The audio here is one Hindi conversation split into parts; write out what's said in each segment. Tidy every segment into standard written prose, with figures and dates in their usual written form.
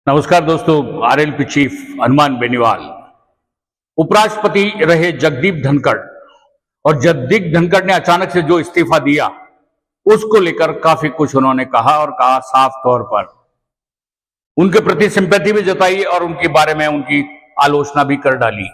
नमस्कार दोस्तों, आरएलपी चीफ हनुमान बेनीवाल। उपराष्ट्रपति रहे जगदीप धनखड़ और जगदीप धनखड़ ने अचानक से जो इस्तीफा दिया उसको लेकर काफी कुछ उन्होंने कहा और कहा साफ तौर पर उनके प्रति सिंपैथी भी जताई और उनके बारे में उनकी आलोचना भी कर डाली।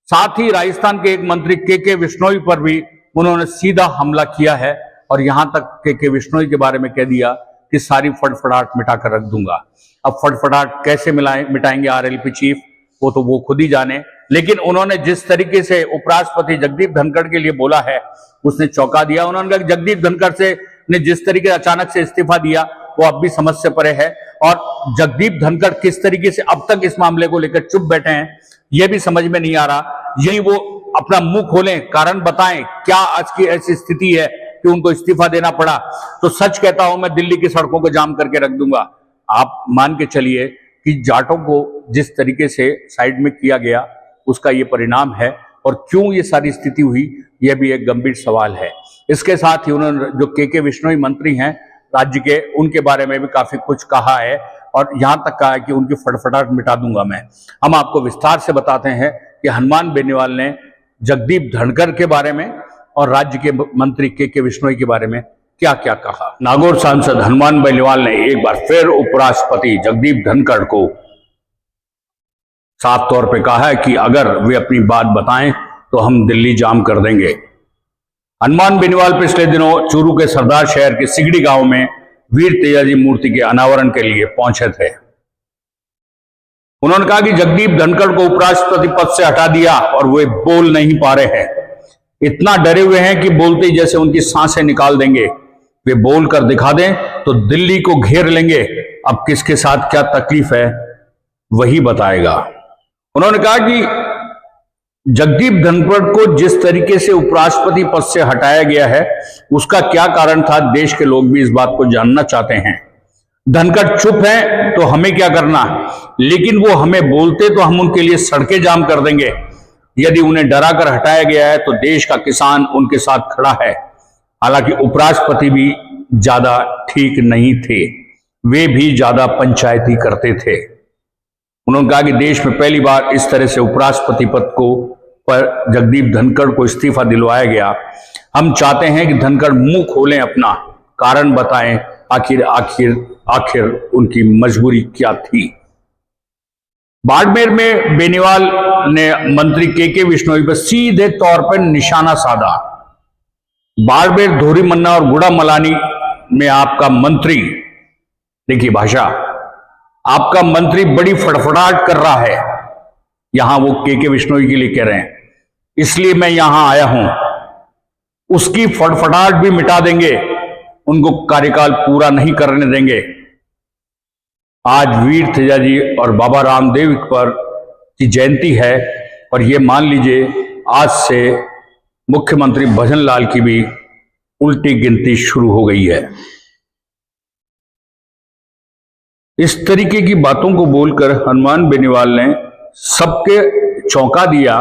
साथ ही राजस्थान के एक मंत्री के विश्नोई पर भी उन्होंने सीधा हमला किया है और यहां तक के विश्नोई के बारे में कह दिया कि सारी फटफड़ाहट मिटाकर रख दूंगा। अब फटफड़ाहट कैसे मिटाएंगे आरएलपी चीफ, वो खुद ही जाने। लेकिन उन्होंने जिस तरीके से उपराष्ट्रपति जगदीप धनखड़ के लिए बोला है उसने चौंका दिया। उन्होंने कहा कि जगदीप धनखड़ ने जिस तरीके से अचानक से इस्तीफा दिया वो अब भी समझ से परे है और जगदीप धनखड़ किस तरीके से अब तक इस मामले को लेकर चुप बैठे हैं यह भी समझ में नहीं आ रहा। यही वो अपना मुंह खोलें, कारण बताएं क्या आज की ऐसी स्थिति है कि उनको इस्तीफा देना पड़ा। तो सच कहता हूं, मैं दिल्ली की सड़कों को जाम करके रख दूंगा। आप मान के चलिए कि जाटों को जिस तरीके से साइड में किया गया उसका ये परिणाम है और क्यों ये सारी स्थिति हुई यह भी एक गंभीर सवाल है। इसके साथ ही उन्होंने जो के विश्नोई मंत्री हैं राज्य के, उनके बारे में भी काफी कुछ कहा है और यहां तक कहा है कि उनकी फटफटाहट मिटा दूंगा मैं। हम आपको विस्तार से बताते हैं कि हनुमान बेनीवाल ने जगदीप धनखड़ के बारे में और राज्य के मंत्री के विश्नोई के बारे में क्या क्या कहा। नागौर सांसद हनुमान बेनीवाल ने एक बार फिर उपराष्ट्रपति जगदीप धनखड़ को साफ तौर पे कहा है कि अगर वे अपनी बात बताएं तो हम दिल्ली जाम कर देंगे। हनुमान बेनीवाल पिछले दिनों चूरू के सरदार शहर के सिगड़ी गांव में वीर तेजाजी मूर्ति के अनावरण के लिए पहुंचे थे। उन्होंने कहा कि जगदीप धनखड़ को उपराष्ट्रपति पद से हटा दिया और वे बोल नहीं पा रहे हैं, इतना डरे हुए हैं कि बोलते ही जैसे उनकी सांसें निकाल देंगे। वे बोल कर दिखा दें तो दिल्ली को घेर लेंगे। अब किसके साथ क्या तकलीफ है वही बताएगा। उन्होंने कहा कि जगदीप धनखड़ को जिस तरीके से उपराष्ट्रपति पद से हटाया गया है उसका क्या कारण था, देश के लोग भी इस बात को जानना चाहते हैं। धनखड़ चुप है तो हमें क्या करना, लेकिन वो हमें बोलते तो हम उनके लिए सड़कें जाम कर देंगे। यदि उन्हें डरा कर हटाया गया है तो देश का किसान उनके साथ खड़ा है। हालांकि उपराष्ट्रपति भी ज्यादा ठीक नहीं थे, वे भी ज्यादा पंचायती करते थे। उन्होंने कहा कि देश में पहली बार इस तरह से उपराष्ट्रपति पद को पर जगदीप धनखड़ को इस्तीफा दिलवाया गया। हम चाहते हैं कि धनखड़ मुंह खोलें, अपना कारण बताएं, आखिर उनकी मजबूरी क्या थी। बाड़मेर में बेनीवाल ने मंत्री के विश्नोई पर सीधे तौर पर निशाना साधा। बाड़मेर, धोरी मन्ना और गुड़ा मलानी में आपका मंत्री, देखिए भाषा, आपका मंत्री बड़ी फड़फड़ाहट कर रहा है। यहां वो के विश्नोई के लिए कह रहे हैं, इसलिए मैं यहां आया हूं, उसकी फड़फड़ाहट भी मिटा देंगे, उनको कार्यकाल पूरा नहीं करने देंगे। आज वीर तेजाजी और बाबा रामदेव पर की जयंती है और ये मान लीजिए आज से मुख्यमंत्री भजन लाल की भी उल्टी गिनती शुरू हो गई है। इस तरीके की बातों को बोलकर हनुमान बेनीवाल ने सबके चौंका दिया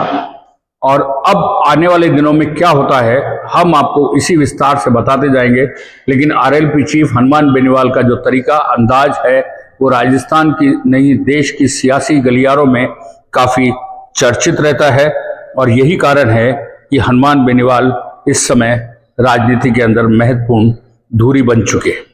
और अब आने वाले दिनों में क्या होता है हम आपको इसी विस्तार से बताते जाएंगे। लेकिन आरएलपी चीफ हनुमान बेनीवाल का जो तरीका अंदाज है वो राजस्थान की नहीं देश की सियासी गलियारों में काफी चर्चित रहता है और यही कारण है कि हनुमान बेनीवाल इस समय राजनीति के अंदर महत्वपूर्ण धुरी बन चुके हैं।